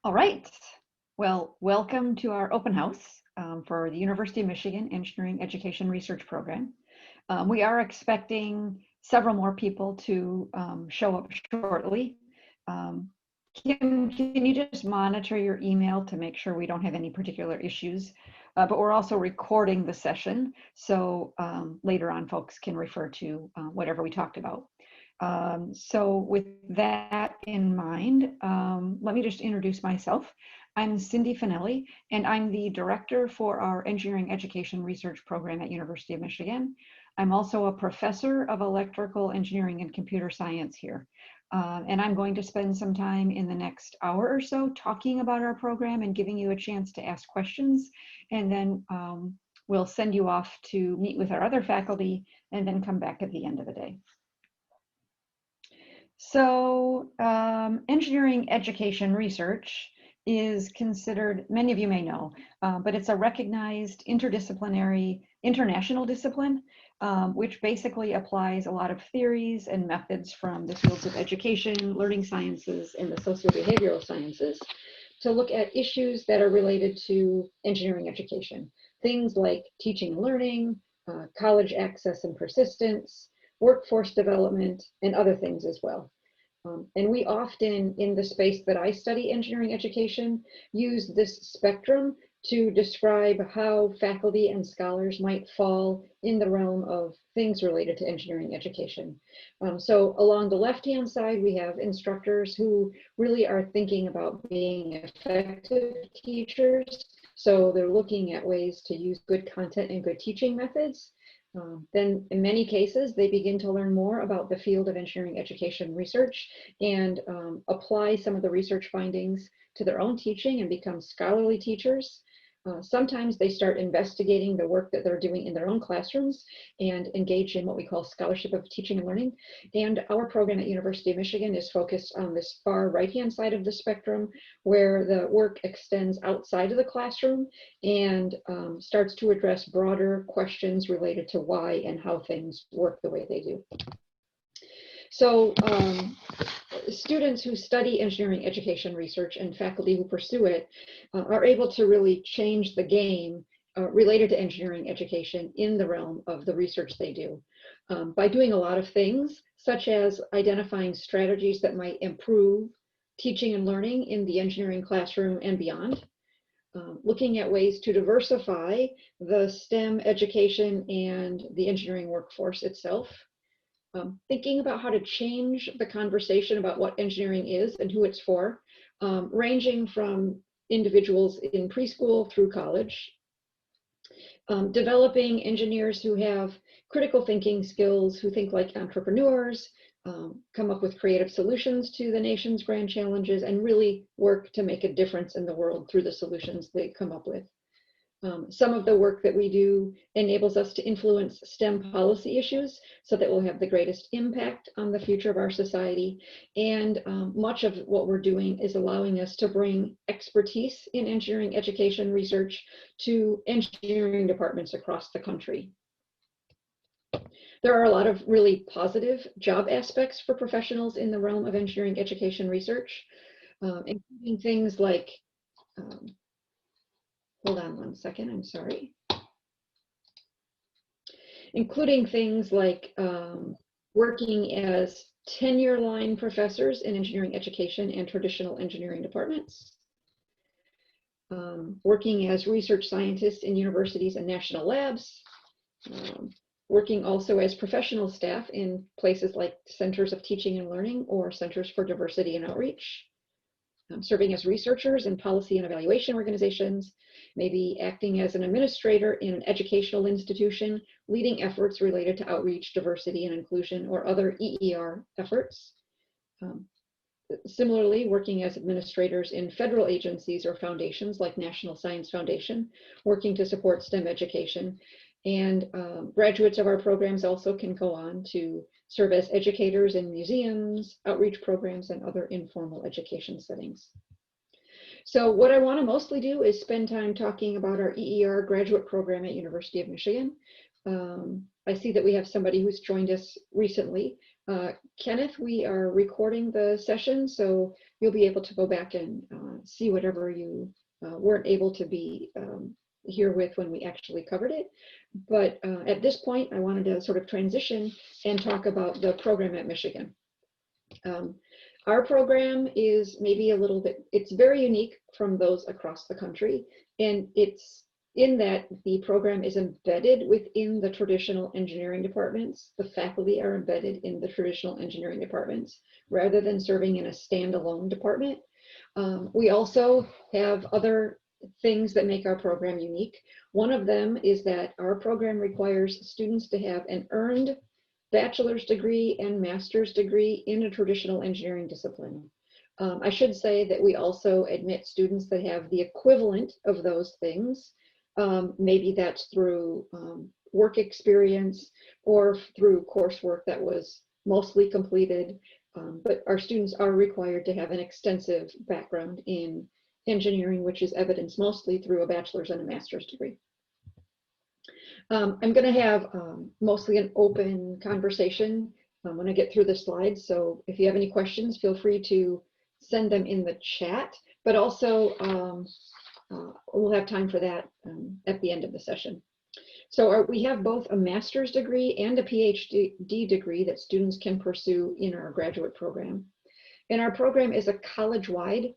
All right. Well, welcome to our open house for the University of Michigan Engineering Education Research Program. We are expecting several more people to show up shortly. Kim, can you just monitor your email to make sure we don't have any particular issues? But we're also recording the session, so later on folks can refer to whatever we talked about. So with that in mind, let me just introduce myself. I'm Cindy Finelli, and I'm the director for our Engineering Education Research Program at University of Michigan. I'm also a professor of electrical engineering and computer science here. And I'm going to spend some time in the next hour or so talking about our program and giving you a chance to ask questions. And then we'll send you off to meet with our other faculty and then come back at the end of the day. So engineering education research is considered, many of you may know, but it's a recognized interdisciplinary international discipline, which basically applies a lot of theories and methods from the fields of education, learning sciences, and the socio-behavioral sciences to look at issues that are related to engineering education. Things like teaching and learning, college access and persistence, workforce development, and other things as well. And we often, in the space that I study engineering education, use this spectrum to describe how faculty and scholars might fall in the realm of things related to engineering education. So along the left-hand side, we have instructors who really are thinking about being effective teachers. So they're looking at ways to use good content and good teaching methods. Then in many cases, they begin to learn more about the field of engineering education research and apply some of the research findings to their own teaching and become scholarly teachers. Sometimes they start investigating the work that they're doing in their own classrooms and engage in what we call scholarship of teaching and learning. And our program at University of Michigan is focused on this far right-hand side of the spectrum, where the work extends outside of the classroom and starts to address broader questions related to why and how things work the way they do. So students who study engineering education research and faculty who pursue it are able to really change the game related to engineering education in the realm of the research they do by doing a lot of things, such as identifying strategies that might improve teaching and learning in the engineering classroom and beyond, looking at ways to diversify the STEM education and the engineering workforce itself, thinking about how to change the conversation about what engineering is and who it's for, ranging from individuals in preschool through college, developing engineers who have critical thinking skills, who think like entrepreneurs, come up with creative solutions to the nation's grand challenges, and really work to make a difference in the world through the solutions they come up with. Some of the work that we do enables us to influence STEM policy issues so that we'll have the greatest impact on the future of our society. And much of what we're doing is allowing us to bring expertise in engineering education research to engineering departments across the country. There are a lot of really positive job aspects for professionals in the realm of engineering education research, including things like hold on one second, I'm sorry. Including things like working as tenure line professors in engineering education and traditional engineering departments, working as research scientists in universities and national labs, working also as professional staff in places like centers of teaching and learning or centers for diversity and outreach, serving as researchers in policy and evaluation organizations, maybe acting as an administrator in an educational institution, leading efforts related to outreach, diversity and inclusion, or other EER efforts. Similarly, working as administrators in federal agencies or foundations like National Science Foundation, working to support STEM education. And graduates of our programs also can go on to serve as educators in museums, outreach programs, and other informal education settings. So what I want to mostly do is spend time talking about our EER graduate program at University of Michigan. I see that we have somebody who's joined us recently. Kenneth, we are recording the session, so you'll be able to go back and see whatever you weren't able to be here with when we actually covered it. But at this point, I wanted to sort of transition and talk about the program at Michigan. Our program is maybe a little bit, it's very unique from those across the country, and it's in that the program is embedded within the traditional engineering departments. The faculty are embedded in the traditional engineering departments rather than serving in a standalone department. We also have other things that make our program unique. One of them is that our program requires students to have an earned bachelor's degree and master's degree in a traditional engineering discipline. I should say that we also admit students that have the equivalent of those things. Maybe that's through work experience or through coursework that was mostly completed, but our students are required to have an extensive background in engineering, which is evidenced mostly through a bachelor's and a master's degree. I'm going to have mostly an open conversation when I get through the slides, so if you have any questions, feel free to send them in the chat, but also we'll have time for that at the end of the session. So we have both a master's degree and a PhD degree that students can pursue in our graduate program. And our program is a college-wide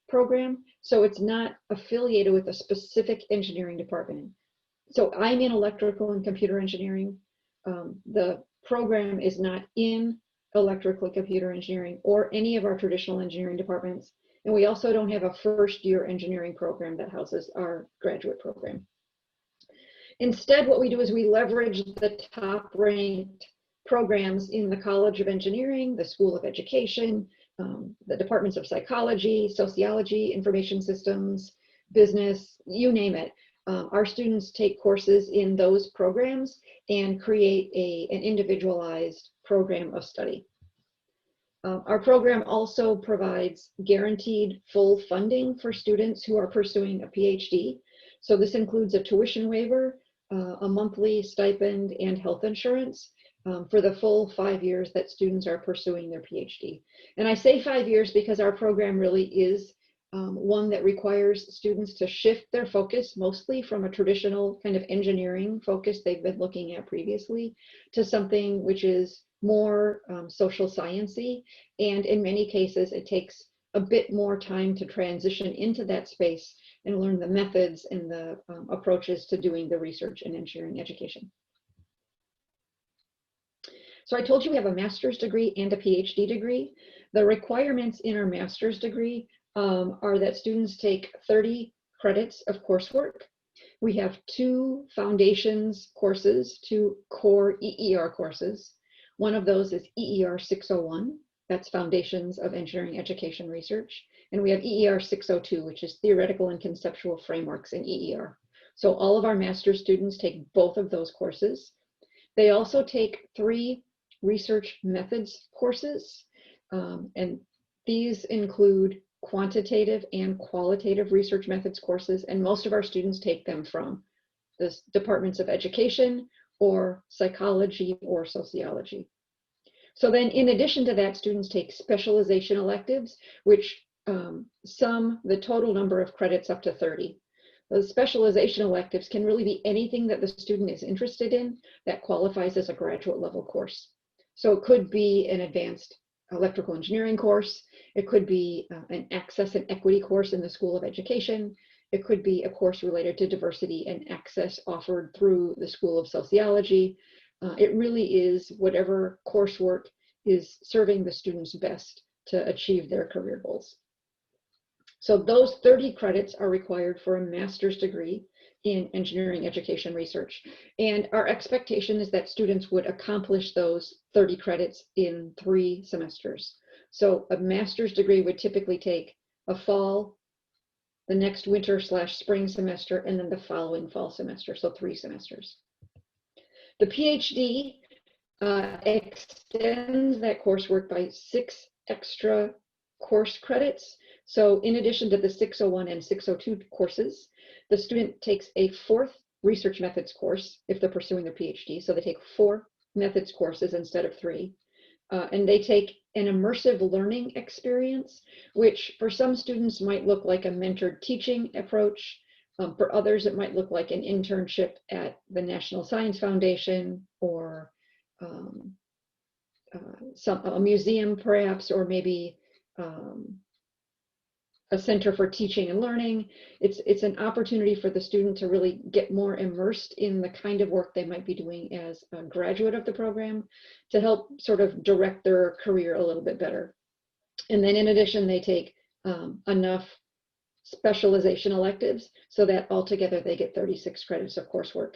program, so it's not affiliated with a specific engineering department. So I'm in electrical and computer engineering. The program is not in electrical and computer engineering or any of our traditional engineering departments. And we also don't have a first-year engineering program that houses our graduate program. Instead, what we do is we leverage the top-ranked programs in the College of Engineering, the School of Education, the departments of psychology, sociology, information systems, business, you name it. Our students take courses in those programs and create an individualized program of study. Our program also provides guaranteed full funding for students who are pursuing a PhD. So this includes a tuition waiver, a monthly stipend, and health insurance for the full 5 years that students are pursuing their PhD. And I say 5 years because our program really is one that requires students to shift their focus mostly from a traditional kind of engineering focus they've been looking at previously to something which is more social sciencey, and in many cases it takes a bit more time to transition into that space and learn the methods and the approaches to doing the research in engineering education. So I told you we have a master's degree and a PhD degree. The requirements in our master's degree are that students take 30 credits of coursework. We have 2 foundations courses, 2 core EER courses. One of those is EER 601, that's Foundations of Engineering Education Research. And we have EER 602, which is Theoretical and Conceptual Frameworks in EER. So all of our master's students take both of those courses. They also take 3 research methods courses, and these include quantitative and qualitative research methods courses, and most of our students take them from the departments of education or psychology or sociology. So then in addition to that, students take specialization electives, which sum the total number of credits up to 30. Those specialization electives can really be anything that the student is interested in that qualifies as a graduate level course. So it could be an advanced electrical engineering course. It could be an access and equity course in the School of Education. It could be a course related to diversity and access offered through the School of Sociology. It really is whatever coursework is serving the students best to achieve their career goals. So those 30 credits are required for a master's degree in engineering education research. And our expectation is that students would accomplish those 30 credits in 3 semesters. So a master's degree would typically take a fall, the next winter/spring semester, and then the following fall semester, so 3 semesters. The PhD extends that coursework by 6 extra course credits. So in addition to the 601 and 602 courses, the student takes a 4th research methods course if they're pursuing their PhD. So they take 4 methods courses instead of 3. and they take an immersive learning experience, which for some students might look like a mentored teaching approach. For others, it might look like an internship at the National Science Foundation, or a museum perhaps, or maybe a center for teaching and learning. It's an opportunity for the student to really get more immersed in the kind of work they might be doing as a graduate of the program, to help sort of direct their career a little bit better. And then in addition, they take enough specialization electives so that altogether they get 36 credits of coursework.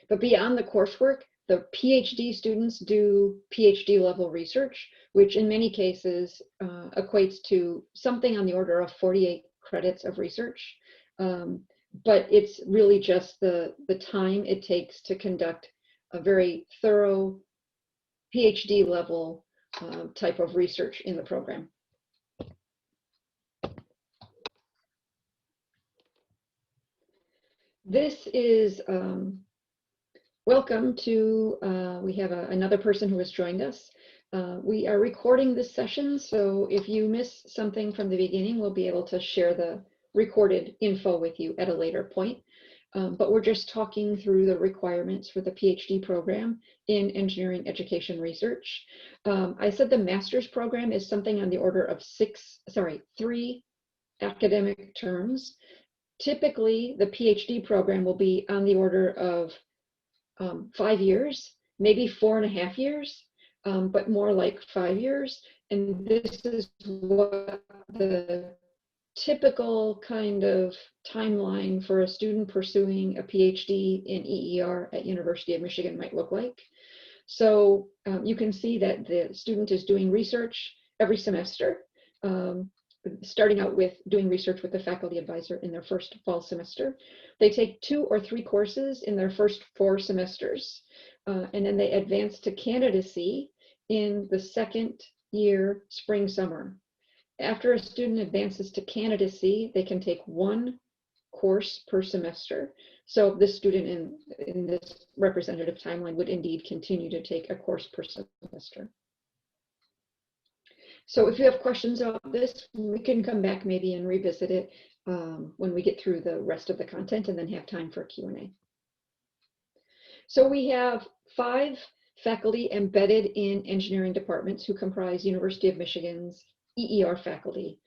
But beyond the coursework, the PhD students do PhD level research, which in many cases equates to something on the order of 48 credits of research. But it's really just the time it takes to conduct a very thorough PhD level type of research in the program. This is welcome to, we have another person who has joined us. We are recording this session, so if you miss something from the beginning, we'll be able to share the recorded info with you at a later point. But we're just talking through the requirements for the PhD program in engineering education research. I said the master's program is something on the order of 3 academic terms. Typically, the PhD program will be on the order of 5 years, maybe 4.5 years, but more like 5 years. And this is what the typical kind of timeline for a student pursuing a PhD in EER at University of Michigan might look like. So you can see that the student is doing research every semester, starting out with doing research with the faculty advisor in their first fall semester. They take 2 or 3 courses in their first 4 semesters, and then they advance to candidacy in the second year, spring, summer. After a student advances to candidacy, they can take 1 course per semester. So this student in this representative timeline would indeed continue to take a course per semester. So if you have questions about this, we can come back maybe and revisit it when we get through the rest of the content, and then have time for Q&A. So we have 5 faculty embedded in engineering departments who comprise University of Michigan's EER faculty.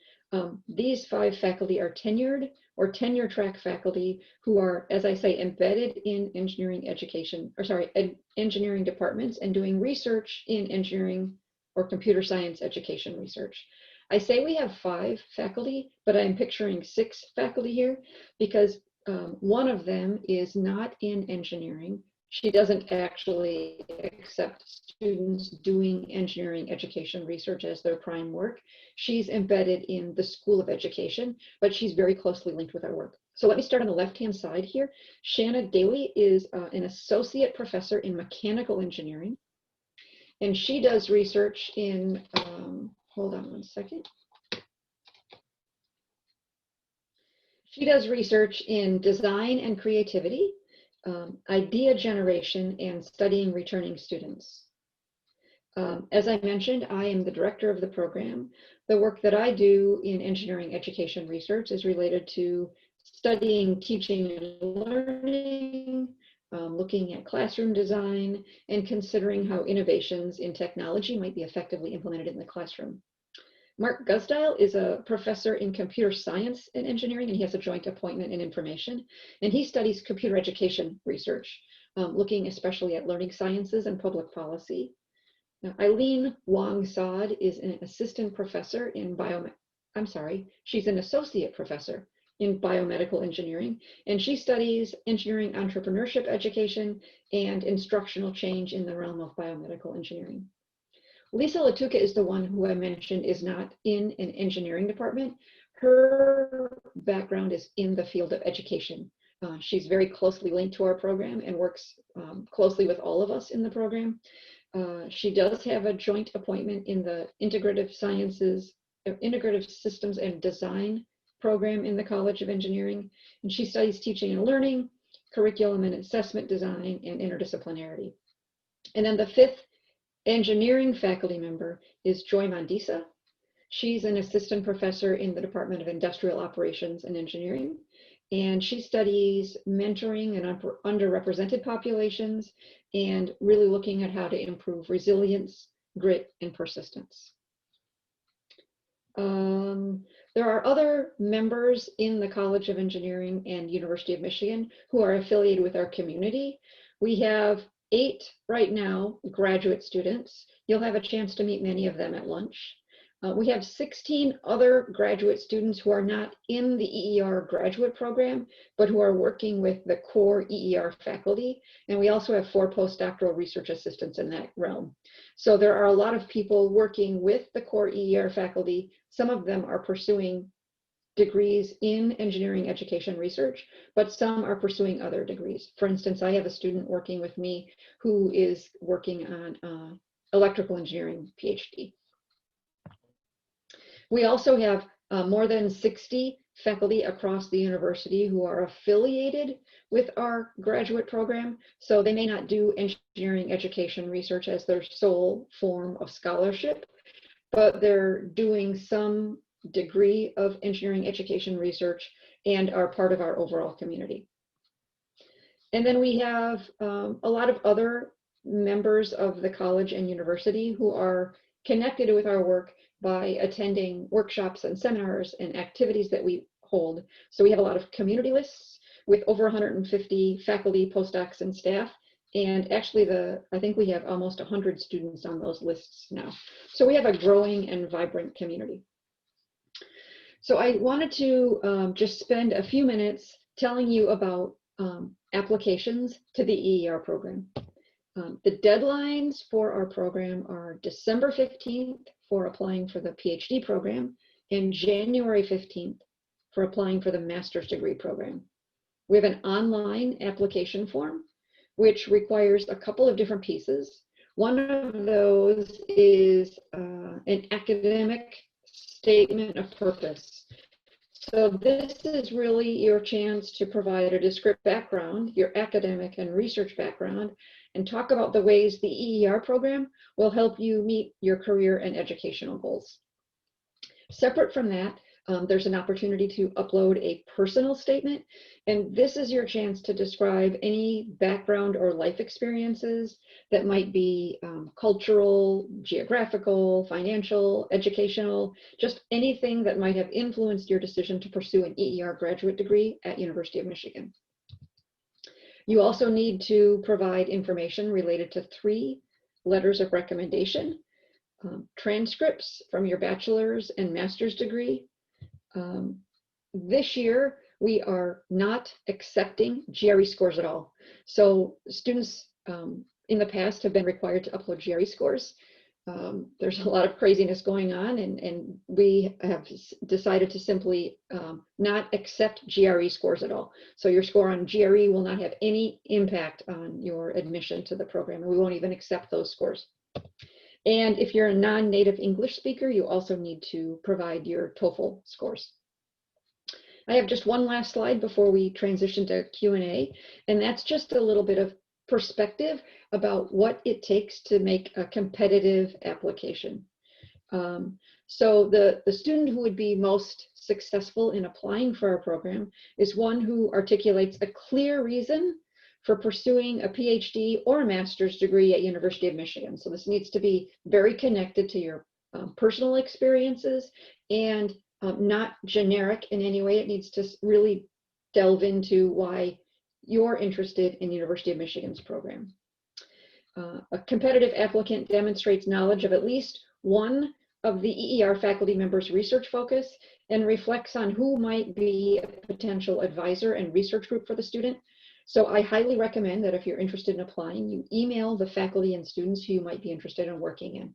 These 5 faculty are tenured or tenure track faculty who are, as I say, embedded in engineering education, or sorry, engineering departments, and doing research in engineering or computer science education research. I say we have 5 faculty, but I'm picturing 6 faculty here because one of them is not in engineering. She doesn't actually accept students doing engineering education research as their prime work. She's embedded in the School of Education, but she's very closely linked with our work. So let me start on the left-hand side here. Shanna Daly is an associate professor in mechanical engineering. And she does research in, hold on one second. She does research in design and creativity, idea generation, and studying returning students. As I mentioned, I am the director of the program. The work that I do in engineering education research is related to studying teaching and learning, looking at classroom design, and considering how innovations in technology might be effectively implemented in the classroom. Mark Gusdile is a professor in computer science and engineering, and he has a joint appointment in information, and he studies computer education research, looking especially at learning sciences and public policy. Now, Eileen Wong-Sod is an assistant professor in she's an associate professor in biomedical engineering, and she studies engineering entrepreneurship education and instructional change in the realm of biomedical engineering. Lisa Latuka is the one who I mentioned is not in an engineering department. Her background is in the field of education. She's very closely linked to our program and works closely with all of us in the program. She does have a joint appointment in the integrative systems and design program in the College of Engineering, and she studies teaching and learning, curriculum and assessment design, and interdisciplinarity. And then the 5th engineering faculty member is Joy Mandisa. She's an assistant professor in the Department of Industrial Operations and Engineering, and she studies mentoring and underrepresented populations and really looking at how to improve resilience, grit, and persistence. There are other members in the College of Engineering and University of Michigan who are affiliated with our community. We have 8 right now graduate students. You'll have a chance to meet many of them at lunch. We have 16 other graduate students who are not in the EER graduate program, but who are working with the core EER faculty. And we also have 4 postdoctoral research assistants in that realm. So there are a lot of people working with the core EER faculty. Some of them are pursuing degrees in engineering education research, but some are pursuing other degrees. For instance, I have a student working with me who is working on electrical engineering PhD. We also have more than 60 faculty across the university who are affiliated with our graduate program. So they may not do engineering education research as their sole form of scholarship, but they're doing some degree of engineering education research and are part of our overall community. And then we have a lot of other members of the college and university who are connected with our work by attending workshops and seminars and activities that we hold. So we have a lot of community lists with over 150 faculty, postdocs, and staff. And actually, I think we have almost 100 students on those lists now. So we have a growing and vibrant community. So I wanted to just spend a few minutes telling you about applications to the EER program. The deadlines for our program are December 15th for applying for the PhD program and January 15th for applying for the master's degree program. We have an online application form, which requires a couple of different pieces. One of those is an academic statement of purpose. So this is really your chance to provide a descriptive background, your academic and research background, and talk about the ways the EER program will help you meet your career and educational goals. Separate from that, there's an opportunity to upload a personal statement, and this is your chance to describe any background or life experiences that might be cultural, geographical, financial, educational, just anything that might have influenced your decision to pursue an EER graduate degree at University of Michigan. You also need to provide information related to 3 letters of recommendation, transcripts from your bachelor's and master's degree. This year, we are not accepting GRE scores at all. So students in the past have been required to upload GRE scores. There's a lot of craziness going on, and we have decided to simply not accept GRE scores at all. So your score on GRE will not have any impact on your admission to the program, and we won't even accept those scores. And if you're a non-native English speaker, you also need to provide your TOEFL scores. I have just one last slide before we transition to Q&A, and that's just a little bit of perspective about what it takes to make a competitive application. So the student who would be most successful in applying for our program is one who articulates a clear reason for pursuing a PhD or a master's degree at University of Michigan. So this needs to be very connected to your personal experiences and not generic in any way. It needs to really delve into why you're interested in University of Michigan's program. A competitive applicant demonstrates knowledge of at least one of the EER faculty members' research focus and reflects on who might be a potential advisor and research group for the student. So I highly recommend that if you're interested in applying, you email the faculty and students who you might be interested in working in.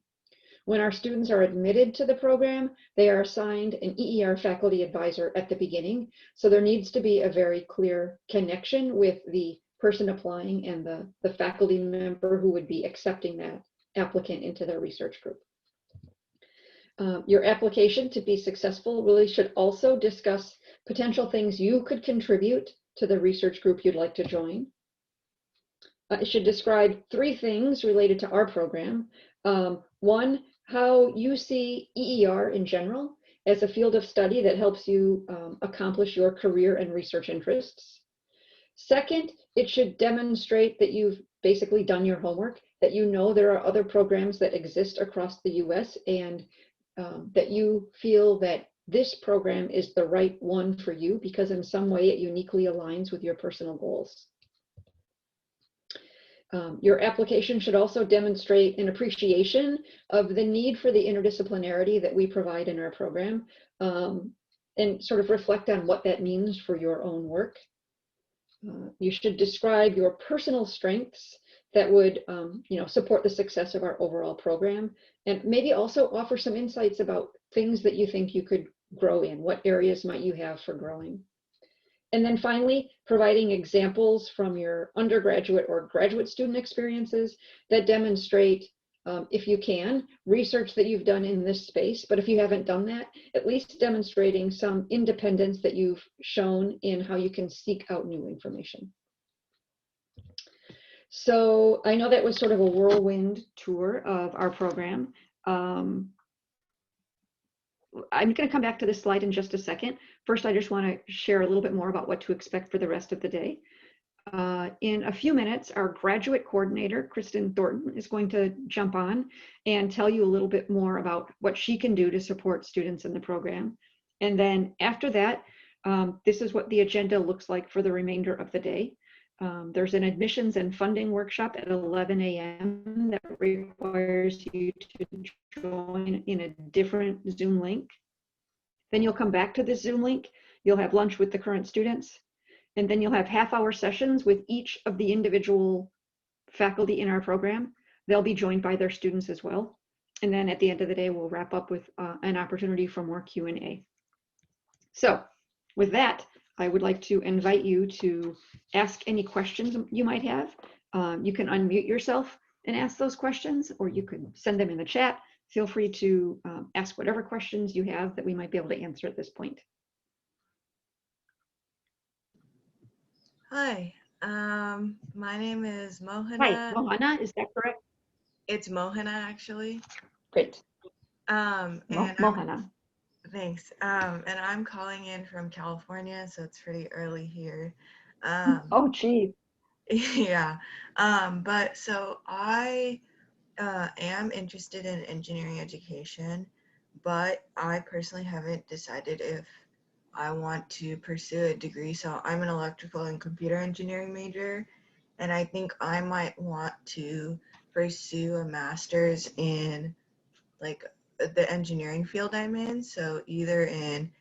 When our students are admitted to the program, they are assigned an EER faculty advisor at the beginning. So there needs to be a very clear connection with the person applying and the faculty member who would be accepting that applicant into their research group. Your application, to be successful, really should also discuss potential things you could contribute to the research group you'd like to join. It should describe 3 things related to our program. One, how you see EER in general as a field of study that helps you accomplish your career and research interests. Second, it should demonstrate that you've basically done your homework, that you know there are other programs that exist across the US, and that you feel that this program is the right one for you because in some way it uniquely aligns with your personal goals. Your application should also demonstrate an appreciation of the need for the interdisciplinarity that we provide in our program, and sort of reflect on what that means for your own work. You should describe your personal strengths that would support the success of our overall program, and maybe also offer some insights about things that you think you could grow in. What areas might you have for growing? And then finally, providing examples from your undergraduate or graduate student experiences that demonstrate, if you can, research that you've done in this space. But if you haven't done that, at least demonstrating some independence that you've shown in how you can seek out new information. So I know that was sort of a whirlwind tour of our program. I'm going to come back to this slide in just a second. First, I just want to share a little bit more about what to expect for the rest of the day. In a few minutes, our graduate coordinator, Kristen Thornton, is going to jump on and tell you a little bit more about what she can do to support students in the program. And then after that, this is what the agenda looks like for the remainder of the day. There's an admissions and funding workshop at 11 a.m. that requires you to join in a different Zoom link. Then you'll come back to this Zoom link. You'll have lunch with the current students, and then you'll have half-hour sessions with each of the individual faculty in our program. They'll be joined by their students as well. And then at the end of the day, we'll wrap up with an opportunity for more Q&A. So with that, I would like to invite you to ask any questions you might have. You can unmute yourself and ask those questions, or you can send them in the chat. Feel free to ask whatever questions you have that we might be able to answer at this point. Hi, my name is Mohana. Hi, Mohana, is that correct? It's Mohana, actually. Great. Mohana. Thanks. And I'm calling in from California, so it's pretty early here. Oh, gee. Yeah. But so I am interested in engineering education, but I personally haven't decided if I want to pursue a degree. So I'm an electrical and computer engineering major, and I think I might want to pursue a master's in like the engineering field I'm in. So either in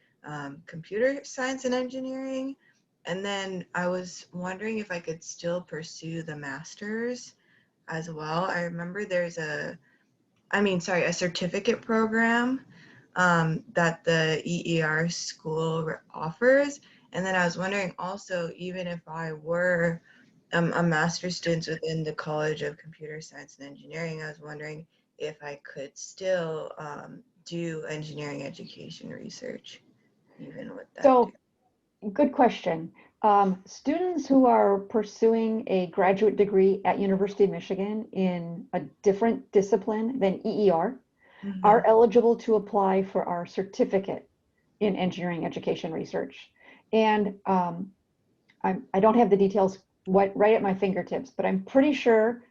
computer science and engineering, and then I was wondering if I could still pursue the master's as well. I remember there's a certificate program that the EER school offers. And then I was wondering also, even if I were a master's student within the College of Computer Science and Engineering, I was wondering if I could still do engineering education research, even with that. So, good question. Students who are pursuing a graduate degree at University of Michigan in a different discipline than EER are eligible to apply for our certificate in engineering education research. And I don't have the details right at my fingertips, but I'm pretty sure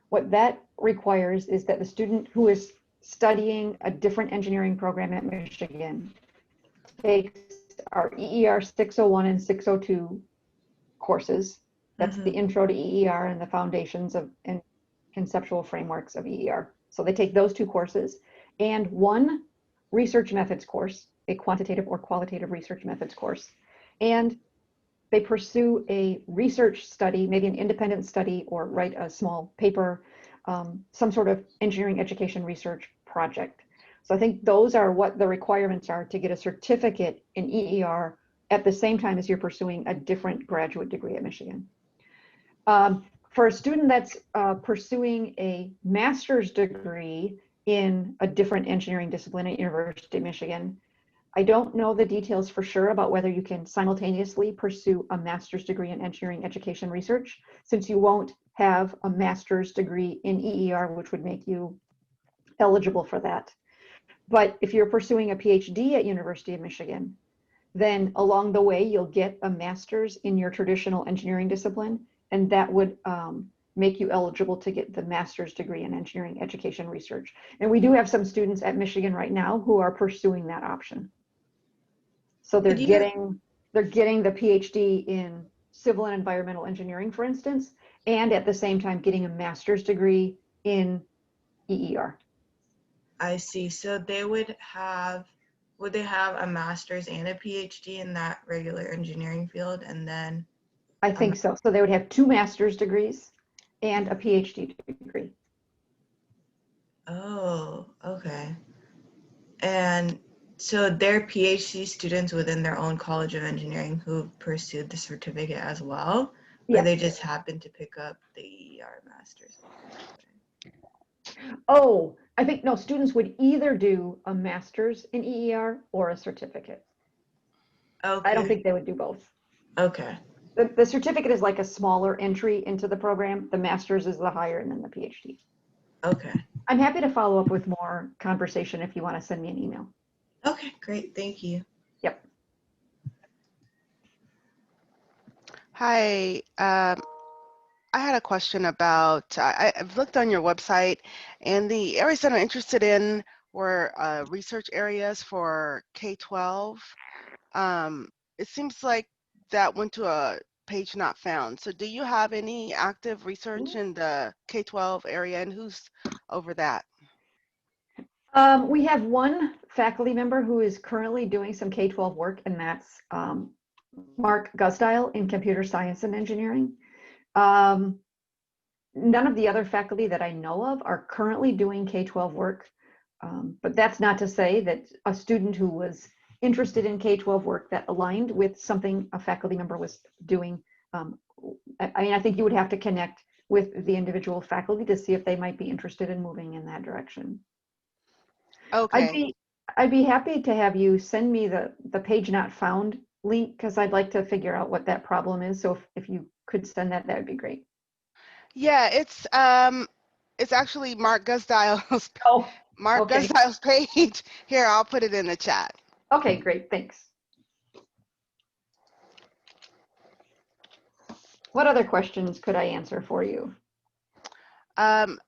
what that requires is that the student who is studying a different engineering program at Michigan takes our EER 601 and 602 courses. That's the intro to EER and the foundations of and conceptual frameworks of EER. So they take those two courses and one research methods course, a quantitative or qualitative research methods course. And they pursue a research study, maybe an independent study, or write a small paper, some sort of engineering education research project. So I think those are what the requirements are to get a certificate in EER at the same time as you're pursuing a different graduate degree at Michigan. For a student that's pursuing a master's degree in a different engineering discipline at University of Michigan, I don't know the details for sure about whether you can simultaneously pursue a master's degree in engineering education research, since you won't have a master's degree in EER, which would make you eligible for that. But if you're pursuing a PhD at University of Michigan, then along the way, you'll get a master's in your traditional engineering discipline, and that would make you eligible to get the master's degree in engineering education research. And we do have some students at Michigan right now who are pursuing that option. So they're Could you, getting the PhD in civil and environmental engineering, for instance, and at the same time getting a master's degree in EER. I see. So they would they have a master's and a PhD in that regular engineering field and then I a, think so. So they would have 2 master's degrees and a PhD degree. oh, okay. And so they're PhD students within their own College of Engineering who pursued the certificate as well, or Yes. they just happen to pick up the EER master's. Oh, I think no, students would either do a master's in EER or a certificate. I don't Okay, think they would do both. okay, The certificate is like a smaller entry into the program. The master's is the higher, and then the PhD. okay. I'm happy to follow up with more conversation if you want to send me an email. Okay, great. Thank you. Yep. Hi, I had a question about, I've looked on your website and the areas that I'm interested in were research areas for K-12. It seems like that went to a page not found. So do you have any active research in the K-12 area and who's over that? We have one faculty member who is currently doing some K-12 work, and that's Mark Gusdile in computer science and engineering. None of the other faculty that I know of are currently doing K-12 work, but that's not to say that a student who was interested in K-12 work that aligned with something a faculty member was doing, I think you would have to connect with the individual faculty to see if they might be interested in moving in that direction. Okay. I'd be happy to have you send me the page not found link, because I'd like to figure out what that problem is. So if you could send that, that would be great. Yeah, it's actually Mark Gusdile's Oh, Mark okay. Gusdile's page. Here, I'll put it in the chat. Okay, great. Thanks. What other questions could I answer for you? I'm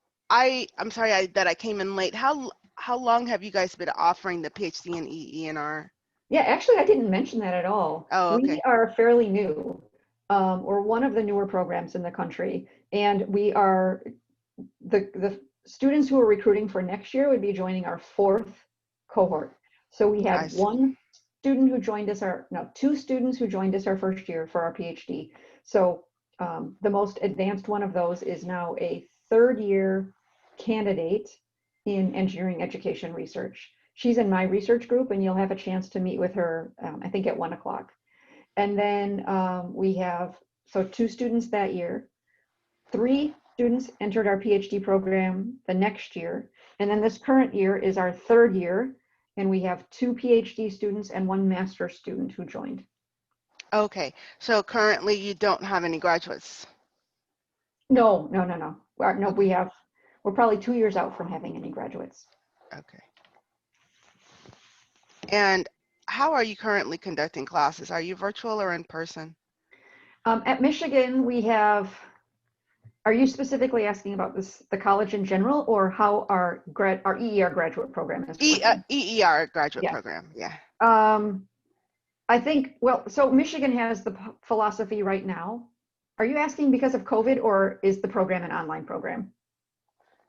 sorry that I came in late. How long have you guys been offering the PhD in EENR? Yeah, actually, I didn't mention that at all. Oh, We okay. are fairly new. We're one of the newer programs in the country, and we are the students who are recruiting for next year would be joining our 4th cohort. So we I had see. one student who joined us no, 2 students who joined us our first year for our PhD. So the most advanced one of those is now a 3rd year candidate in engineering education research. She's in my research group, and you'll have a chance to meet with her, I think at 1 o'clock. And then we have, so 2 students that year, 3 students entered our PhD program the next year. And then this current year is our 3rd year, and we have 2 PhD students and 1 master student who joined. Okay, so currently you don't have any graduates. No, no, Okay. we're probably 2 years out from having any graduates. Okay. And how are you currently conducting classes? Are you virtual or in person? At Michigan, we have, are you specifically asking about the college in general, or how our EER graduate program is working? EER graduate Yes. program, yeah. I think, well, so Michigan has the philosophy right now. Are you asking because of COVID, or is the program an online program?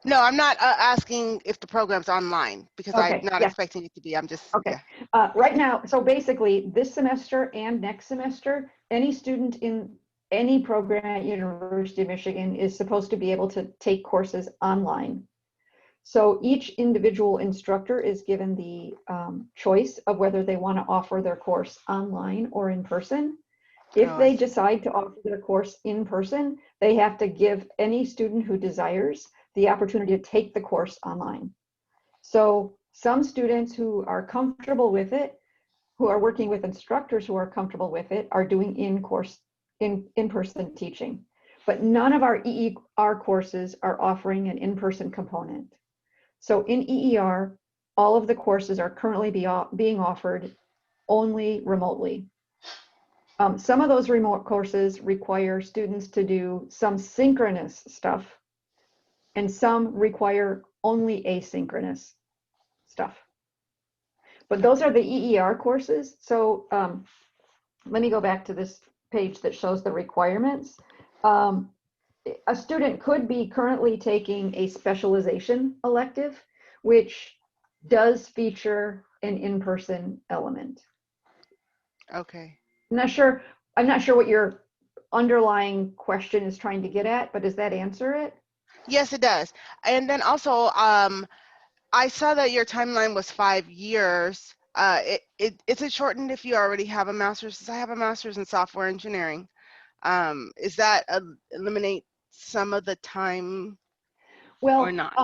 No, I'm not asking if the program's online because I'm Okay, not yes, expecting it to be. I'm just, okay. yeah. Right now, so basically this semester and next semester, any student in any program at University of Michigan is supposed to be able to take courses online. So each individual instructor is given the choice of whether they want to offer their course online or in person. If Oh, I they see. decide to offer their course in person, they have to give any student who desires the opportunity to take the course online. So some students who are comfortable with it, who are working with instructors who are comfortable with it, are doing in-person teaching. But none of our EER courses are offering an in-person component. So in EER, all of the courses are currently being offered only remotely. Some of those remote courses require students to do some synchronous stuff, and some require only asynchronous stuff. But those are the EER courses. So let me go back to this page that shows the requirements. A student could be currently taking a specialization elective, which does feature an in-person element. Okay. I'm not sure what your underlying question is trying to get at, but does that answer it? Yes, it does. And then also, I saw that your timeline was 5 years. Is it shortened if you already have a master's? Since I have a master's in software engineering, is that eliminate some of the time or Well, not?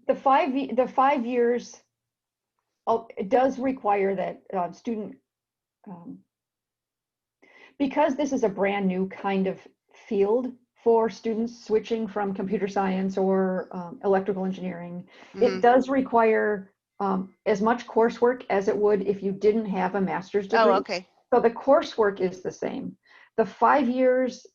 the 5 years, it does require that student, because this is a brand new kind of field for students switching from computer science or electrical engineering, it does require as much coursework as it would if you didn't have a master's degree. Oh, okay. So the coursework is the same. The 5 years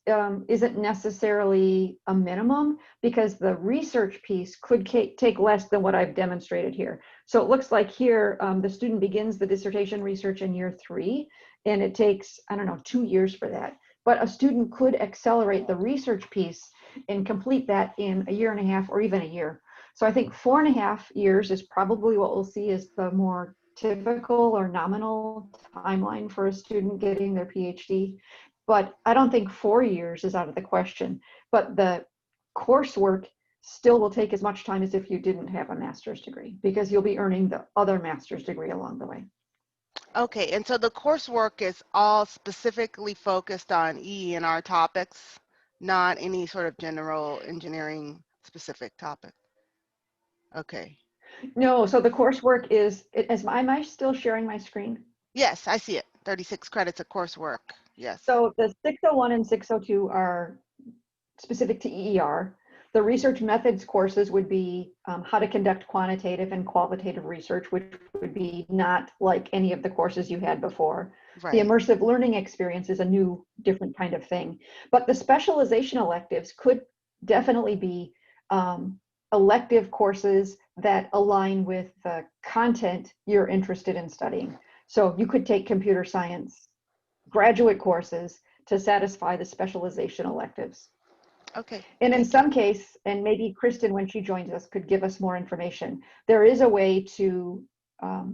isn't necessarily a minimum, because the research piece could take less than what I've demonstrated here. So it looks like here the student begins the dissertation research in year 3, and it takes, I don't know, 2 years for that. But a student could accelerate the research piece and complete that in a year and a half or even a year. So I think 4.5 years is probably what we'll see as the more typical or nominal timeline for a student getting their PhD. But I don't think 4 years is out of the question. But the coursework still will take as much time as if you didn't have a master's degree, because you'll be earning the other master's degree along the way. Okay, and so the coursework is all specifically focused on EE&R topics, not any sort of general engineering specific topic. Okay. No, so the coursework is, am I still sharing my screen? Yes, I see it. 36 credits of coursework. Yes. So the 601 and 602 are specific to EER. The research methods courses would be how to conduct quantitative and qualitative research, which would be not like any of the courses you had before. Right. The immersive learning experience is a new, different kind of thing. But the specialization electives could definitely be elective courses that align with the content you're interested in studying. So you could take computer science graduate courses to satisfy the specialization electives. Okay. And in some case, and maybe Kristen, when she joins us, could give us more information, there is a way to, I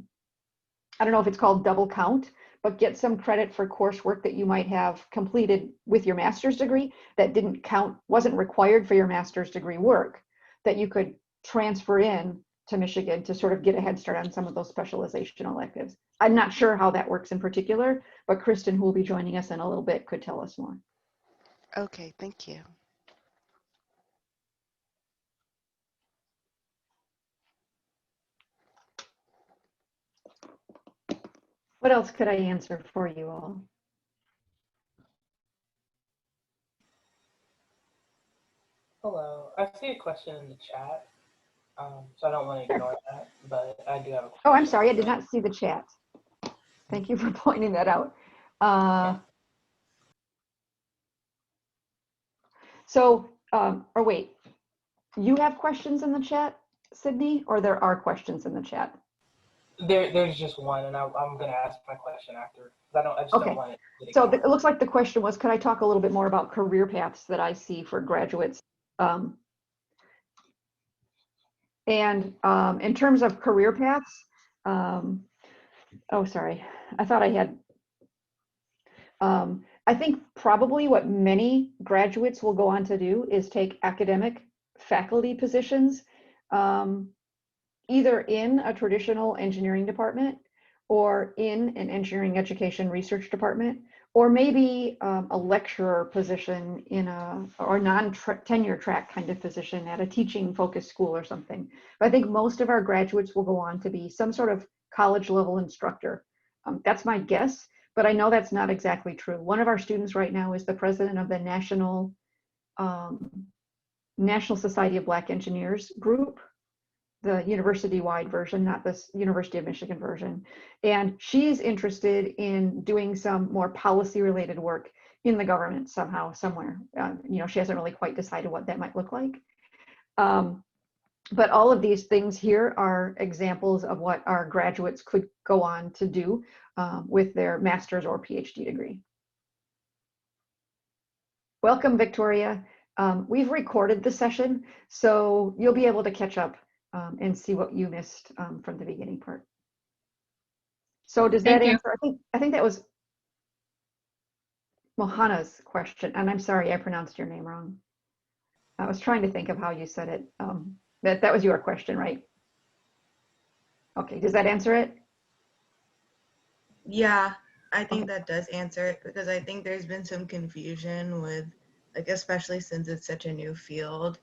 don't know if it's called double count, but get some credit for coursework that you might have completed with your master's degree that didn't count, wasn't required for your master's degree work, that you could transfer in to Michigan to sort of get a head start on some of those specialization electives. I'm not sure how that works in particular, but Kristen, who will be joining us in a little bit, could tell us more. Okay, thank you. What else could I answer for you all? Hello. I see a question in the chat, so I don't want to ignore that, but I do have a question. Oh, I'm sorry, I did not see the chat. Thank you for pointing that out. Or wait, you have questions in the chat, Sydney, or there are questions in the chat? There's just one, and I'm going to ask my question after. I just don't want it. So it looks like the question was, could I talk a little bit more about career paths that I see for graduates? In terms of career paths, oh, sorry, I thought I had, I think probably what many graduates will go on to do is take academic faculty positions, either in a traditional engineering department or in an engineering education research department, or maybe a lecturer position in or non-tenure track kind of position at a teaching focused school or something. But I think most of our graduates will go on to be some sort of college level instructor. That's my guess, but I know that's not exactly true. One of our students right now is the president of the National Society of Black Engineers group. the university-wide version, not this University of Michigan version. And she's interested in doing some more policy-related work in the government somehow, somewhere. She hasn't really quite decided what that might look like. But all of these things here are examples of what our graduates could go on to do with their master's or PhD degree. Welcome, Victoria. We've recorded the session, so you'll be able to catch up and see what you missed from the beginning part. So does that answer? I think that was Mohana's question, and I'm sorry I pronounced your name wrong. I was trying to think of how you said it. That was your question, right? Okay, does that answer it? Yeah, I think that does answer it, because I think there's been some confusion with, like, especially since it's such a new field.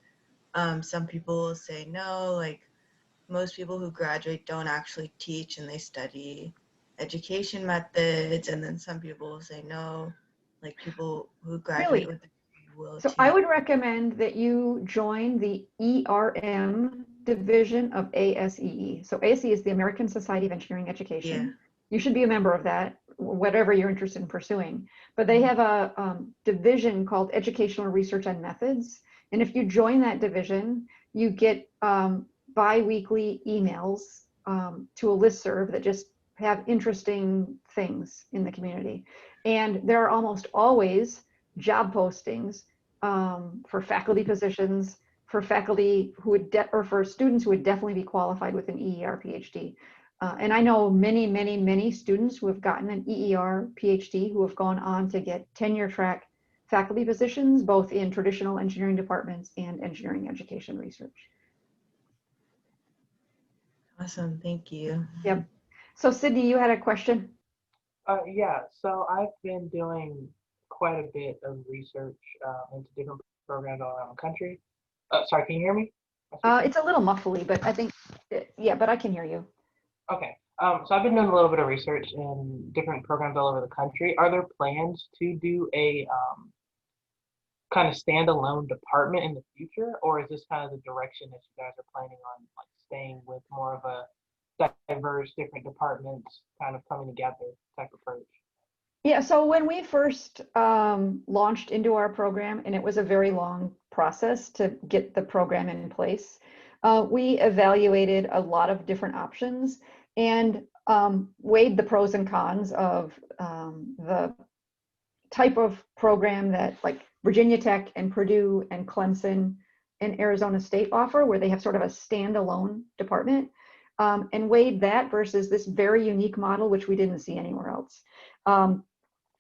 Some people will say no, like most people who graduate don't actually teach and they study education methods, and then some people will say no, like people who graduate Really? with the degree will So teach. I would recommend that you join the ERM division of ASEE. So ASE is the American Society of Engineering Education. Yeah. You should be a member of that, whatever you're interested in pursuing. But they have a division called Educational Research and Methods. And if you join that division, you get bi-weekly emails to a listserv that just have interesting things in the community. And there are almost always job postings for faculty positions, for faculty who would, or for students who would definitely be qualified with an EER PhD. And I know many, many, many students who have gotten an EER PhD who have gone on to get tenure track faculty positions, both in traditional engineering departments and engineering education research. Awesome, thank you. Yep. So Sydney, you had a question? Yeah, so I've been doing quite a bit of research into different programs all around the country. Sorry, can you hear me? It's a little muffly, but I think, yeah, but I can hear you. Okay. So I've been doing a little bit of research in different programs all over the country. Are there plans to do a kind of standalone department in the future, or is this kind of the direction that you guys are planning on, like staying with more of a diverse, different departments kind of coming together type approach? Yeah, so when we first launched into our program, and it was a very long process to get the program in place, we evaluated a lot of different options and weighed the pros and cons of the type of program that like Virginia Tech and Purdue and Clemson and Arizona State offer, where they have sort of a standalone department, and weighed that versus this very unique model, which we didn't see anywhere else.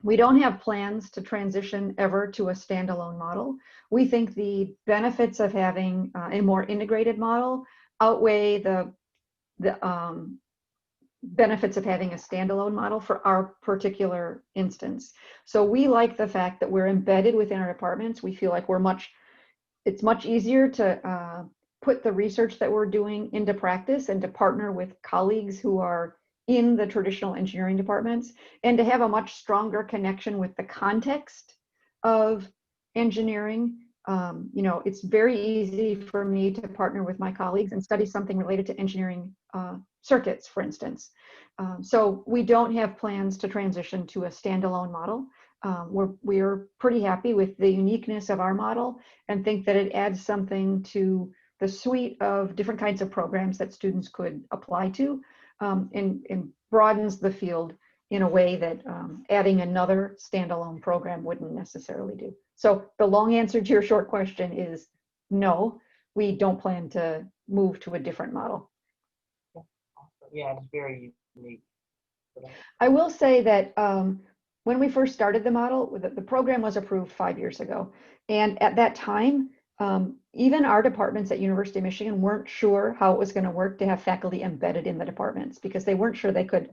We don't have plans to transition ever to a standalone model. We think the benefits of having a more integrated model outweigh the benefits of having a standalone model for our particular instance. So we like the fact that we're embedded within our departments. We feel like it's much easier to put the research that we're doing into practice and to partner with colleagues who are in the traditional engineering departments, and to have a much stronger connection with the context of engineering. It's very easy for me to partner with my colleagues and study something related to engineering circuits, for instance. So we don't have plans to transition to a standalone model. We're pretty happy with the uniqueness of our model and think that it adds something to the suite of different kinds of programs that students could apply to, and broadens the field in a way that adding another standalone program wouldn't necessarily do. So the long answer to your short question is no, we don't plan to move to a different model. Yeah, it's very unique. I will say that when we first started the model, the program was approved 5 years ago. And at that time, even our departments at University of Michigan weren't sure how it was going to work to have faculty embedded in the departments, because they weren't sure they could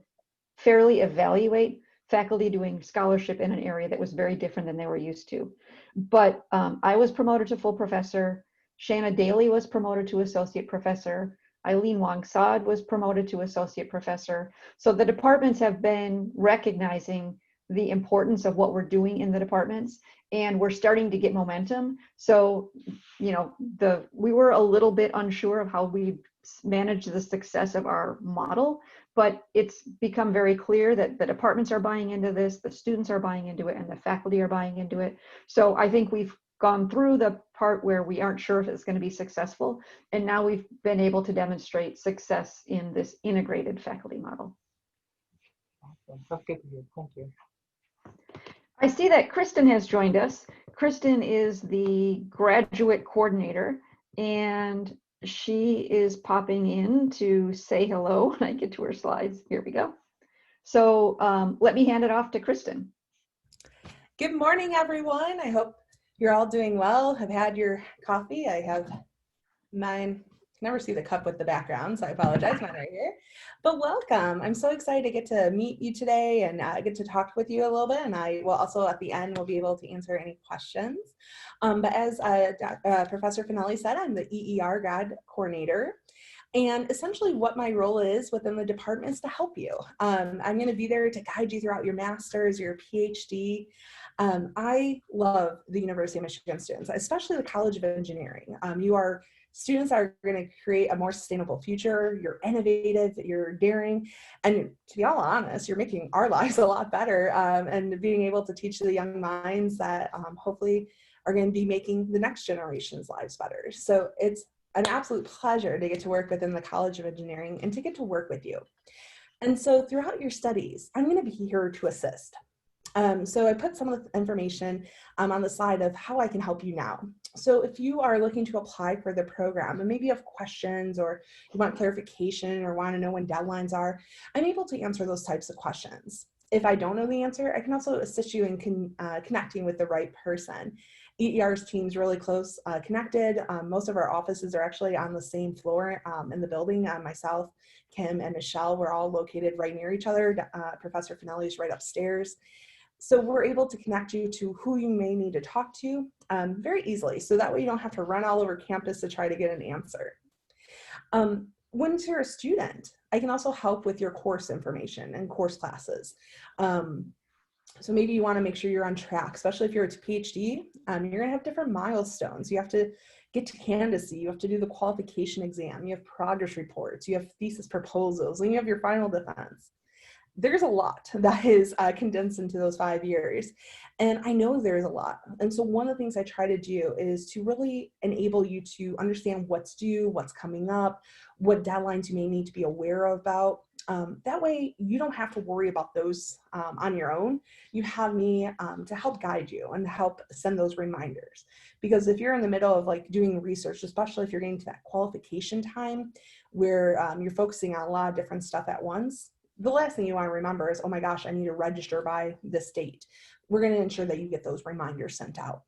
fairly evaluate faculty doing scholarship in an area that was very different than they were used to. But I was promoted to full professor. Shanna Daly was promoted to associate professor. Eileen Wong-Saad was promoted to associate professor. So the departments have been recognizing the importance of what we're doing in the departments, and we're starting to get momentum. So, we were a little bit unsure of how we manage the success of our model, but it's become very clear that the departments are buying into this, the students are buying into it, and the faculty are buying into it. So I think we've gone through the part where we aren't sure if it's going to be successful, and now we've been able to demonstrate success in this integrated faculty model. Awesome. That's good to hear. Thank you. I see that Kristen has joined us. Kristen is the graduate coordinator, and she is popping in to say hello when I get to her slides. Here we go. So let me hand it off to Kristen. Good morning, everyone. I hope you're all doing well. Have had your coffee. I have mine. Never see the cup with the background, so I apologize. Mine right here. But welcome. I'm so excited to get to meet you today and get to talk with you a little bit. And I will also at the end will be able to answer any questions. But as Professor Finelli said, I'm the EER grad coordinator. And essentially what my role is within the department is to help you. I'm going to be there to guide you throughout your master's, your PhD. I love the University of Michigan students, especially the College of Engineering. Students are going to create a more sustainable future. You're innovative, you're daring, and to be all honest, you're making our lives a lot better, and being able to teach the young minds that hopefully are going to be making the next generation's lives better. So it's an absolute pleasure to get to work within the College of Engineering and to get to work with you. And so throughout your studies, I'm going to be here to assist. So I put some of the information on the slide of how I can help you now. So if you are looking to apply for the program and maybe you have questions or you want clarification or want to know when deadlines are, I'm able to answer those types of questions. If I don't know the answer, I can also assist you in connecting with the right person. EER's team's really close connected. Most of our offices are actually on the same floor in the building. Myself, Kim, and Michelle, we're all located right near each other. Professor Finelli is right upstairs. So we're able to connect you to who you may need to talk to very easily. So that way you don't have to run all over campus to try to get an answer. Once you're a student, I can also help with your course information and course classes. So maybe you want to make sure you're on track, especially if you're at a PhD, you're going to have different milestones. You have to get to candidacy, you have to do the qualification exam, you have progress reports, you have thesis proposals, and you have your final defense. There's a lot that is condensed into those 5 years. And I know there's a lot. And so one of the things I try to do is to really enable you to understand what's due, what's coming up, what deadlines you may need to be aware about. That way you don't have to worry about those on your own. You have me to help guide you and help send those reminders. Because if you're in the middle of like doing research, especially if you're getting to that qualification time where you're focusing on a lot of different stuff at once, the last thing you want to remember is, oh my gosh, I need to register by this date. We're going to ensure that you get those reminders sent out.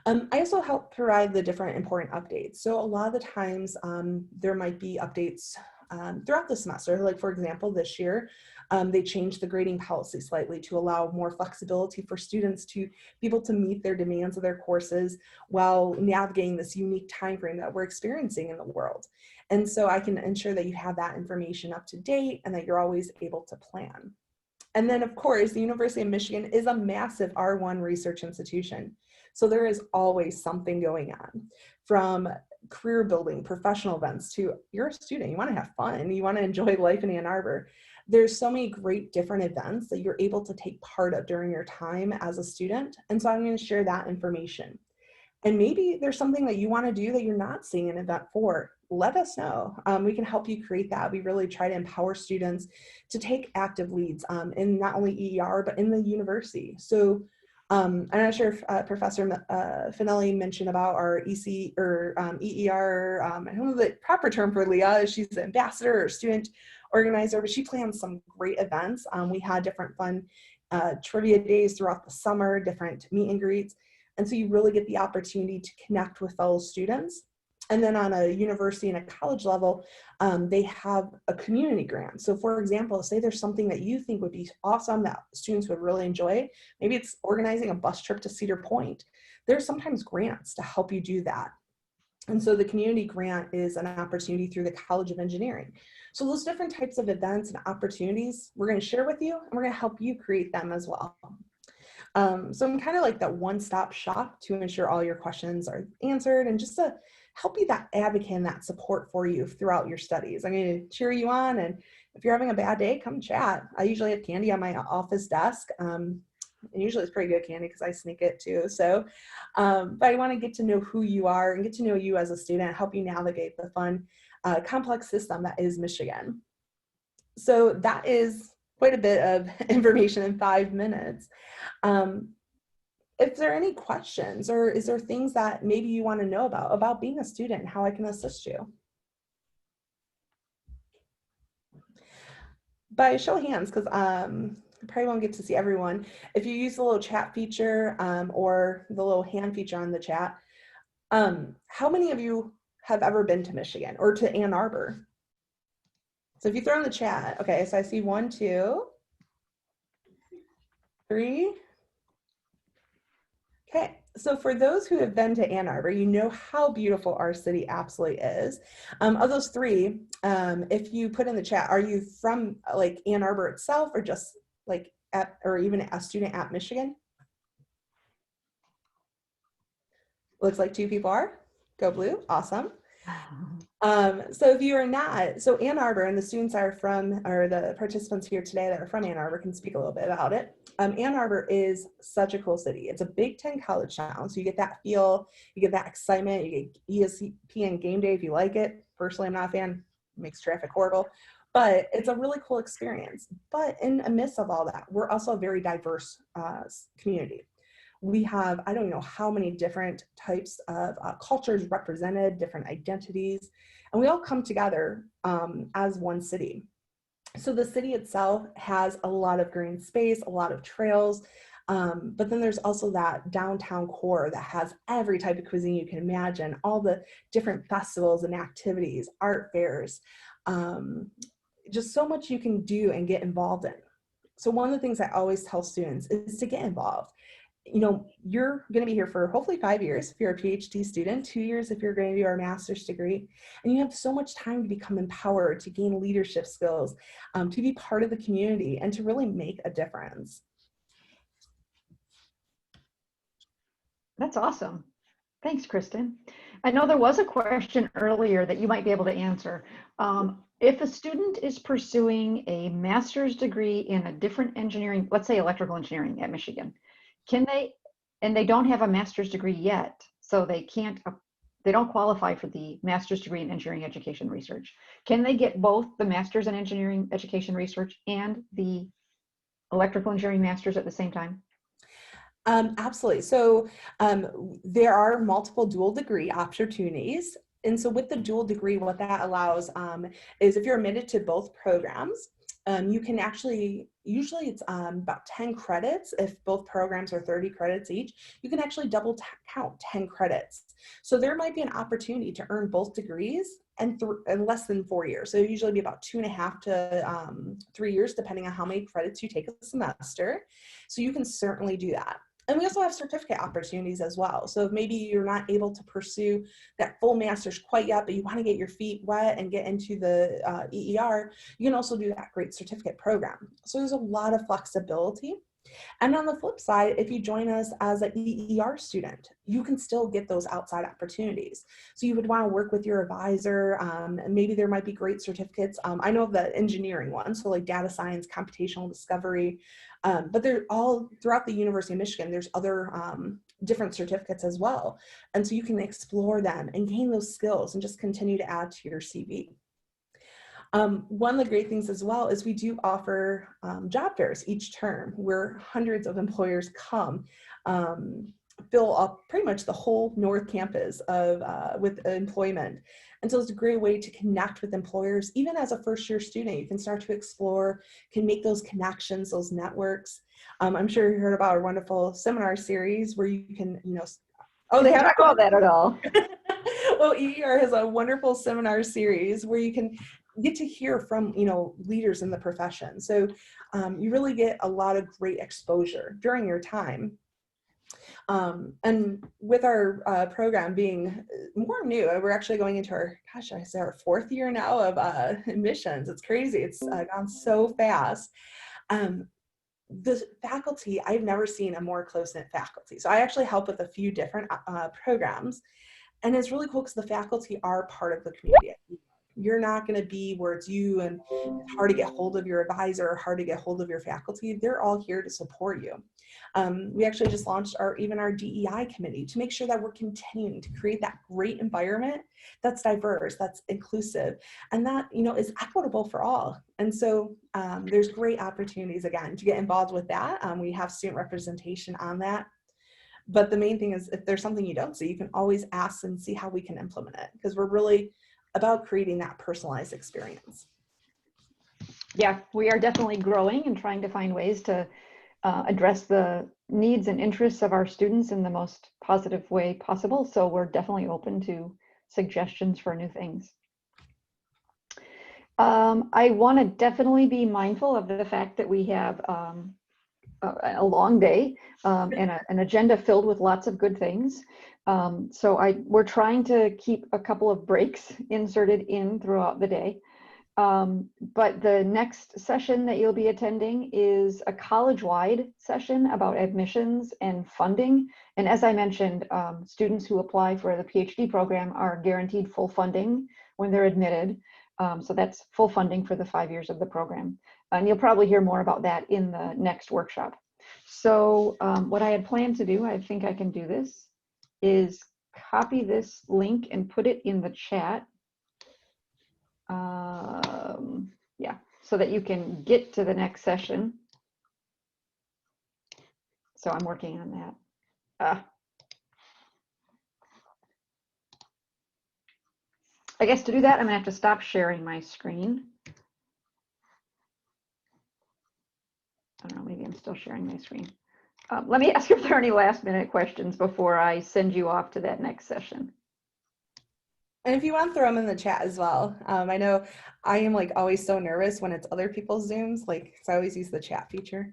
I also help provide the different important updates. So a lot of the times there might be updates throughout the semester. Like for example, this year, they changed the grading policy slightly to allow more flexibility for students to be able to meet their demands of their courses while navigating this unique time frame that we're experiencing in the world. And so I can ensure that you have that information up to date and that you're always able to plan. And then of course, the University of Michigan is a massive R1 research institution. So there is always something going on, from career building, professional events, to you're a student, you want to have fun, you want to enjoy life in Ann Arbor. There's so many great different events that you're able to take part of during your time as a student. And so I'm going to share that information. And maybe there's something that you want to do that you're not seeing an event for. Let us know. We can help you create that. We really try to empower students to take active leads in not only EER, but in the university. So I'm not sure if Professor Finelli mentioned about our EC or EER, I don't know the proper term for Leah. She's the ambassador or student organizer, but she plans some great events. We had different fun trivia days throughout the summer, different meet and greets. And so you really get the opportunity to connect with fellow students. And then on a university and a college level, they have a community grant. So for example, say there's something that you think would be awesome that students would really enjoy. Maybe it's organizing a bus trip to Cedar Point. There's sometimes grants to help you do that. And so the community grant is an opportunity through the College of Engineering. So those different types of events and opportunities we're going to share with you, and we're going to help you create them as well. So I'm kind of like that one-stop shop to ensure all your questions are answered and just to help be that advocate and that support for you throughout your studies. I'm going to cheer you on, and if you're having a bad day, come chat. I usually have candy on my office desk. And usually it's pretty good candy because I sneak it too. So, but I want to get to know who you are and get to know you as a student, help you navigate the fun, complex system that is Michigan. So that is quite a bit of information in 5 minutes. If there are any questions, or is there things that maybe you want to know about being a student and how I can assist you? By show of hands, because I probably won't get to see everyone. If you use the little chat feature or the little hand feature on the chat, how many of you have ever been to Michigan or to Ann Arbor? So if you throw in the chat, okay, so I see 1, 2, 3. Okay, so for those who have been to Ann Arbor, you know how beautiful our city absolutely is. Of those 3, if you put in the chat, are you from like Ann Arbor itself, or just like at, or even a student at Michigan? Looks like 2 people are. Go blue, awesome. So if you are not, so Ann Arbor, and the students are from, or the participants here today that are from Ann Arbor can speak a little bit about it. Ann Arbor is such a cool city. It's a Big Ten college town, so you get that feel, you get that excitement, you get ESPN game day if you like it. Personally, I'm not a fan, it makes traffic horrible, but it's a really cool experience. But in the midst of all that, we're also a very diverse community. We have, I don't know how many different types of cultures represented, different identities, and we all come together as one city. So the city itself has a lot of green space, a lot of trails, but then there's also that downtown core that has every type of cuisine you can imagine, all the different festivals and activities, art fairs, just so much you can do and get involved in. So one of the things I always tell students is to get involved. You know, you're going to be here for hopefully 5 years if you're a PhD student, 2 years if you're going to do your master's degree, and you have so much time to become empowered, to gain leadership skills, to be part of the community, and to really make a difference. That's awesome. Thanks, Kristen. I know there was a question earlier that you might be able to answer. If a student is pursuing a master's degree in a different engineering, let's say electrical engineering at Michigan, can they, and they don't have a master's degree yet, so they don't qualify for the master's degree in engineering education research. Can they get both the master's in engineering education research and the electrical engineering master's at the same time? Absolutely. So there are multiple dual degree opportunities. And so with the dual degree, what that allows is if you're admitted to both programs, you can actually, usually it's about 10 credits. If both programs are 30 credits each, you can actually double count 10 credits. So there might be an opportunity to earn both degrees in less than 4 years. So usually be about 2.5 to 3 years, depending on how many credits you take a semester. So you can certainly do that. And we also have certificate opportunities as well. So if maybe you're not able to pursue that full master's quite yet, but you want to get your feet wet and get into the EER, you can also do that great certificate program. So there's a lot of flexibility. And on the flip side, if you join us as an EER student, you can still get those outside opportunities. So you would want to work with your advisor, and maybe there might be great certificates. I know of the engineering one, so like data science, computational discovery, but they're all throughout the University of Michigan. There's other different certificates as well. And so you can explore them and gain those skills and just continue to add to your CV. One of the great things as well is we do offer job fairs each term where hundreds of employers come, fill up pretty much the whole North Campus of with employment. And so it's a great way to connect with employers. Even as a first-year student, you can start to explore, can make those connections, those networks. I'm sure you heard about our wonderful seminar series where you can, oh, they haven't talk about that at all. Well, EER has a wonderful seminar series where you can get to hear from, leaders in the profession. So you really get a lot of great exposure during your time. And with our program being more new, we're actually going into our 4th year now of admissions. It's crazy. It's gone so fast. the faculty, I've never seen a more close-knit faculty. So I actually help with a few different programs, and it's really cool because the faculty are part of the community. You're not going to be where it's you and it's hard to get hold of your advisor or hard to get hold of your faculty. They're all here to support you. We actually just launched our DEI committee to make sure that we're continuing to create that great environment that's diverse, that's inclusive, and that, you know, is equitable for all. And so there's great opportunities, again, to get involved with that. We have student representation on that. But the main thing is, if there's something you don't see, you can always ask and see how we can implement it, because we're really about creating that personalized experience. Yeah, we are definitely growing and trying to find ways to address the needs and interests of our students in the most positive way possible. So we're definitely open to suggestions for new things. I want to definitely be mindful of the fact that we have a long day and an agenda filled with lots of good things. So we're trying to keep a couple of breaks inserted in throughout the day. But the next session that you'll be attending is a college-wide session about admissions and funding. And as I mentioned, students who apply for the PhD program are guaranteed full funding when they're admitted. So that's full funding for the 5 years of the program. And you'll probably hear more about that in the next workshop. So what I had planned to do, I think I can do this, is copy this link and put it in the chat. Yeah, so that you can get to the next session. So I'm working on that. I guess to do that, I'm gonna have to stop sharing my screen. I don't know, maybe I'm still sharing my screen. Let me ask if there are any last minute questions before I send you off to that next session. And if you want, throw them in the chat as well. I know I am like always so nervous when it's other people's Zooms, like, so I always use the chat feature.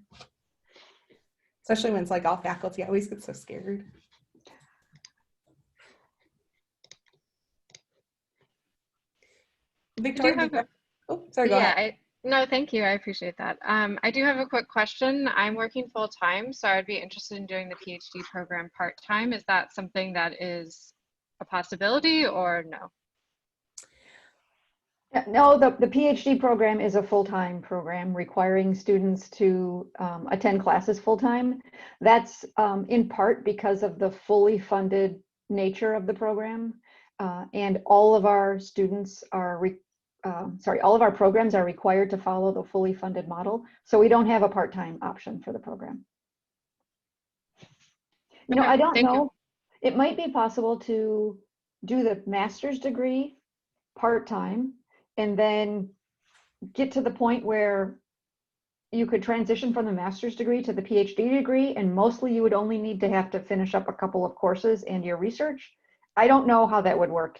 Especially when it's like all faculty, I always get so scared. Victoria, oh, sorry, go ahead. No, thank you. I appreciate that. I do have a quick question. I'm working full time, so I'd be interested in doing the PhD program part time. Is that something that is a possibility or no? No, the PhD program is a full-time program requiring students to attend classes full-time. That's in part because of the fully funded nature of the program. And all of our students are, all of our programs are required to follow the fully funded model. So we don't have a part-time option for the program. You know, I don't know. It might be possible to do the master's degree part-time and then get to the point where you could transition from the master's degree to the PhD degree, and mostly you would only need to have to finish up a couple of courses and your research. I don't know how that would work.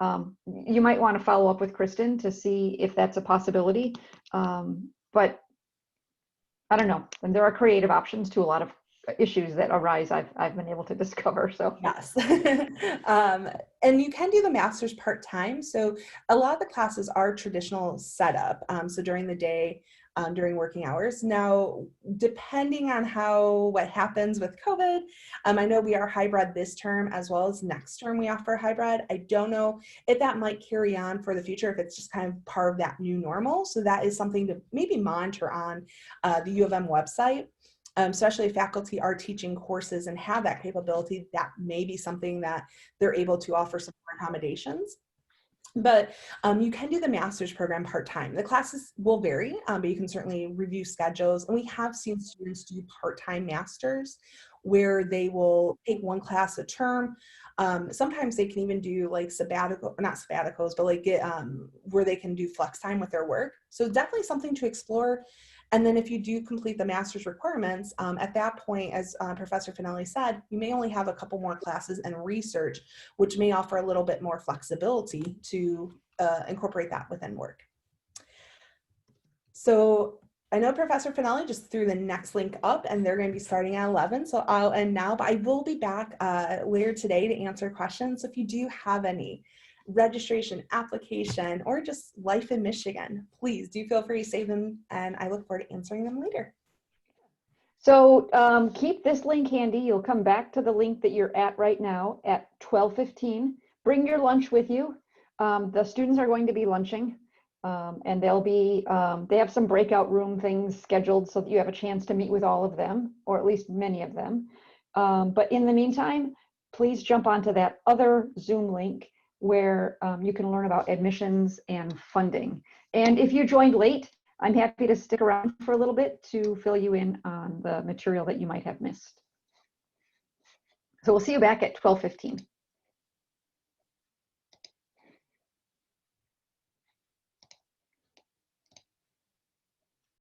You might want to follow up with Kristen to see if that's a possibility, but I don't know. And there are creative options to a lot of issues that arise I've been able to discover. So yes. And you can do the master's part-time. So a lot of the classes are traditional setup. So during the day, during working hours. Now, depending on what happens with COVID, I know we are hybrid this term as well as next term we offer hybrid. I don't know if that might carry on for the future, if it's just kind of part of that new normal. So that is something to maybe monitor on the U of M website. Especially if faculty are teaching courses and have that capability, that may be something that they're able to offer some more accommodations. But you can do the master's program part-time. The classes will vary, but you can certainly review schedules. And we have seen students do part-time masters where they will take one class a term. Sometimes they can even do like not sabbaticals, but like where they can do flex time with their work. So definitely something to explore. And then if you do complete the master's requirements, at that point, as Professor Finelli said, you may only have a couple more classes and research, which may offer a little bit more flexibility to incorporate that within work. So I know Professor Finelli just threw the next link up and they're going to be starting at 11. So I'll end now, but I will be back later today to answer questions. So if you do have any registration, application, or just life in Michigan, please do feel free to save them, and I look forward to answering them later. So keep this link handy. You'll come back to the link that you're at right now at 12:15. Bring your lunch with you. The students are going to be lunching, and they have some breakout room things scheduled so that you have a chance to meet with all of them, or at least many of them. But in the meantime, please jump onto that other Zoom link where you can learn about admissions and funding. And if you joined late, I'm happy to stick around for a little bit to fill you in on the material that you might have missed. So we'll see you back at 12:15.